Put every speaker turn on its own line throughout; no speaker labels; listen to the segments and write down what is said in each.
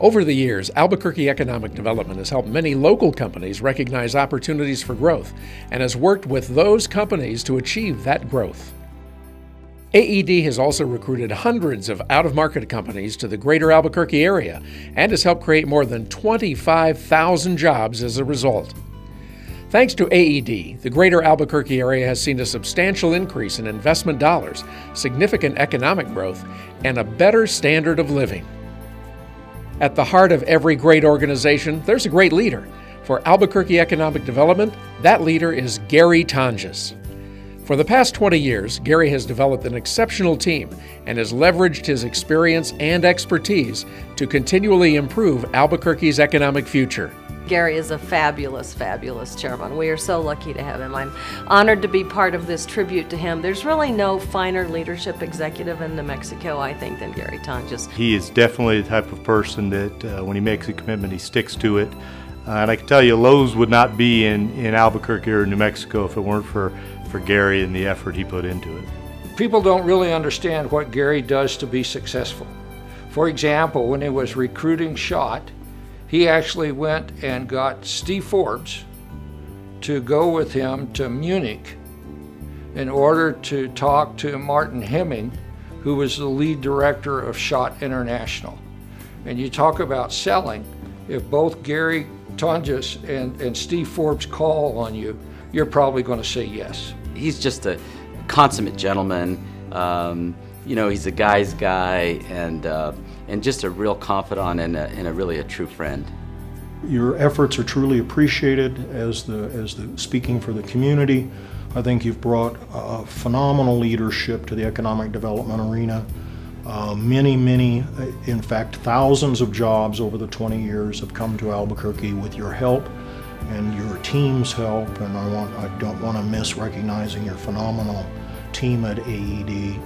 Over the years, Albuquerque Economic Development has helped many local companies recognize opportunities for growth and has worked with those companies to achieve that growth. AED has also recruited hundreds of out-of-market companies to the greater Albuquerque area and has helped create more than 25,000 jobs as a result. Thanks to AED, the greater Albuquerque area has seen a substantial increase in investment dollars, significant economic growth, and a better standard of living. At the heart of every great organization, there's a great leader. For Albuquerque Economic Development, that leader is Gary Tonjes. For the past 20 years, Gary has developed an exceptional team and has leveraged his experience and expertise to continually improve Albuquerque's economic future.
Gary is a fabulous, fabulous chairman. We are so lucky to have him. I'm honored to be part of this tribute to him. There's really no finer leadership executive in New Mexico, I think, than Gary Tonjes.
He is definitely the type of person that when he makes a commitment, he sticks to it. And I can tell you, Lowe's would not be in Albuquerque or New Mexico if it weren't for Gary and the effort he put into it.
People don't really understand what Gary does to be successful. For example, when he was recruiting SHOT, he actually went and got Steve Forbes to go with him to Munich in order to talk to Martin Hemming, who was the lead director of SHOT International. And you talk about selling, if both Gary Tonjes and Steve Forbes call on you, you're probably going to say yes.
He's just a consummate gentleman. You know, he's a guy's guy, and just a real confidant and a really a true friend.
Your efforts are truly appreciated as the speaking for the community. I think you've brought phenomenal leadership to the economic development arena. Many, in fact, thousands of jobs over the 20 years have come to Albuquerque with your help and your team's help, and I don't want to miss recognizing your phenomenal team at AED.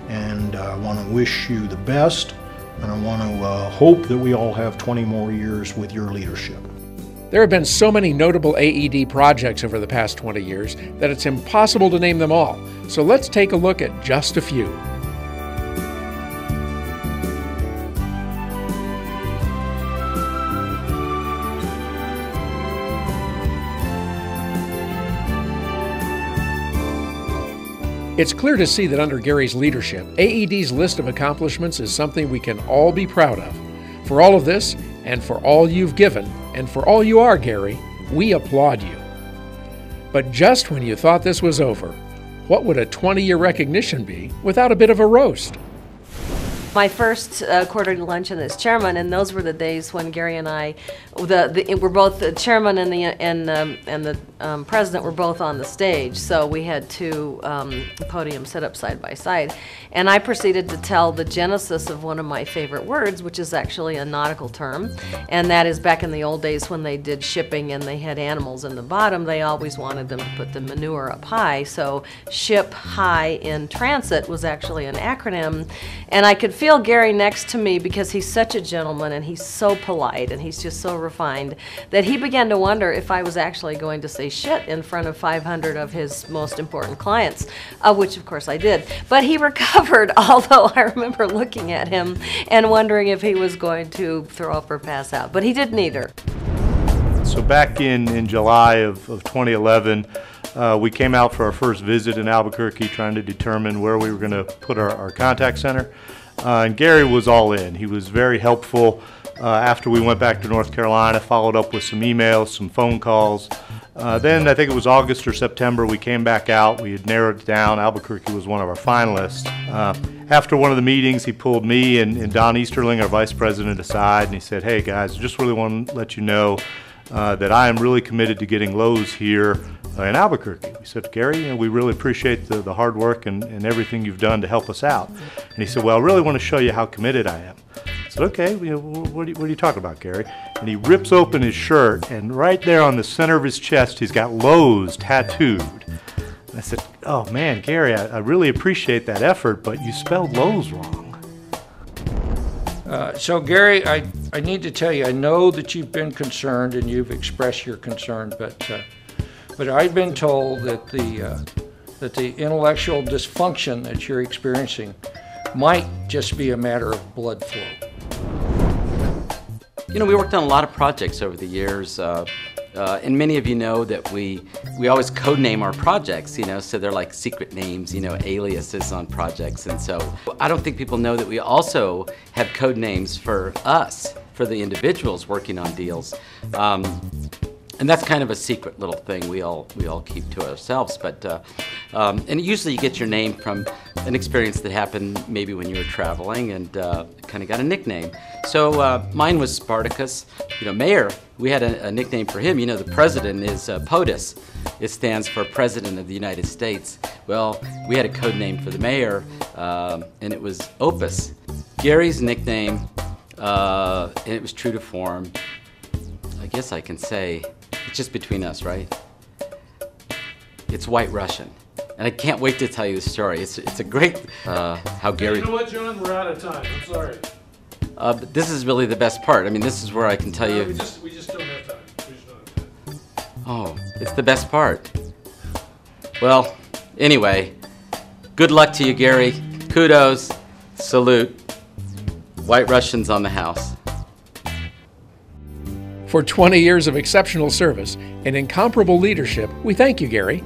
And I want to wish you the best, and I want to hope that we all have 20 more years with your leadership.
There have been so many notable AED projects over the past 20 years that it's impossible to name them all. So let's take a look at just a few. It's clear to see that under Gary's leadership, AED's list of accomplishments is something we can all be proud of. For all of this, and for all you've given, and for all you are, Gary, we applaud you. But just when you thought this was over, what would a 20-year recognition be without a bit of a roast?
My first quarterly luncheon as chairman, and those were the days when Gary and I, we're both the chairman and the president were both on the stage, so we had two podiums set up side by side. And I proceeded to tell the genesis of one of my favorite words, which is actually a nautical term, and that is back in the old days when they did shipping and they had animals in the bottom, they always wanted them to put the manure up high, so ship high in transit was actually an acronym. And I could feel Gary next to me because he's such a gentleman and he's so polite and he's just so refined that he began to wonder if I was actually going to say shit in front of 500 of his most important clients, which of course I did. But he recovered, although I remember looking at him and wondering if he was going to throw up or pass out, but he did neither.
So back in July of 2011, we came out for our first visit in Albuquerque trying to determine where we were going to put our contact center. And Gary was all in. He was very helpful. After we went back to North Carolina, followed up with some emails, some phone calls. Then I think it was August or September, we came back out. We had narrowed it down. Albuquerque was one of our finalists. After one of the meetings, he pulled me and Don Easterling, our vice president, aside, and he said, "Hey guys, just really want to let you know that I am really committed to getting Lowe's here in Albuquerque." We said, "Gary, we really appreciate the hard work and everything you've done to help us out." And he said, "Well, I really want to show you how committed I am." I said, "Okay, what are you talking about, Gary?" And he rips open his shirt, and right there on the center of his chest, he's got Lowe's tattooed. And I said, "Oh man, Gary, I really appreciate that effort, but you spelled Lowe's wrong."
So Gary, I need to tell you, I know that you've been concerned and you've expressed your concern, but I've been told that the intellectual dysfunction that you're experiencing might just be a matter of blood flow.
you know, we worked on a lot of projects over the years. And many of you know that we always codename our projects, you know, so they're like secret names, you know, aliases on projects. And so I don't think people know that we also have code names for us, for the individuals working on deals. And that's kind of a secret little thing we all keep to ourselves. But and usually you get your name from an experience that happened maybe when you were traveling, and kind of got a nickname. So mine was Spartacus. You know, Mayor, we had a nickname for him. You know, the president is POTUS. It stands for President of the United States. Well, we had a code name for the mayor, and it was Opus. Gary's nickname, and it was true to form. I guess I can say, it's just between us, right? It's White Russian. And I can't wait to tell you the story. It's a great, how Gary...
You know what, John? We're out of time. I'm sorry.
But this is really the best part. I mean, this is where I can tell you...
We just don't have time. We just don't have time.
Oh, it's the best part. Well, anyway, good luck to you, Gary. Kudos, salute. White Russians on the house.
For 20 years of exceptional service and incomparable leadership, we thank you, Gary.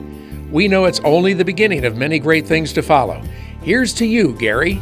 We know it's only the beginning of many great things to follow. Here's to you, Gary.